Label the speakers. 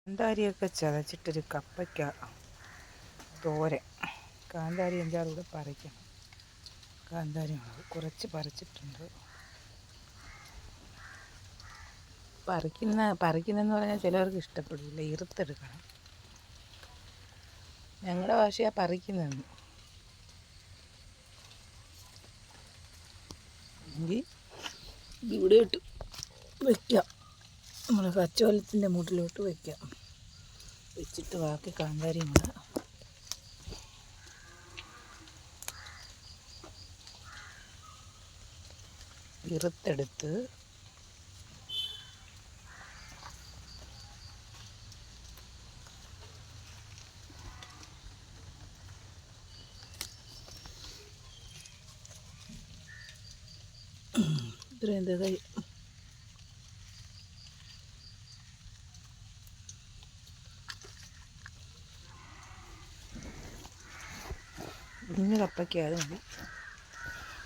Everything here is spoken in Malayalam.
Speaker 1: കാന്താരിയൊക്കെ ചതച്ചിട്ടൊരു കപ്പയ്ക്ക തോരൻ. കാന്താരി 5-6 കൂടെ പറിക്കണം. കാന്താരി മുളക് കുറച്ച് പറിച്ചിട്ടുണ്ട്. പറിക്കുന്നെന്ന് പറഞ്ഞാൽ ചിലവർക്ക് ഇഷ്ടപ്പെടില്ല, ഇറുത്തെടുക്കണം. ഞങ്ങളുടെ ഭാഷയാ പറിക്കുന്നതെന്ന്. എങ്കിൽ ഇവിടെ ഇട്ട് വയ്ക്കാം, നമ്മൾ കച്ചോലത്തിൻ്റെ മൂട്ടിലോട്ട് വയ്ക്കാം. വെച്ചിട്ട് ബാക്കി കാന്താരി കൂടെ ഇറുത്തെടുത്ത് ഇത്രയും തകയും. കുഞ്ഞു കപ്പയ്ക്ക് അത് മതി.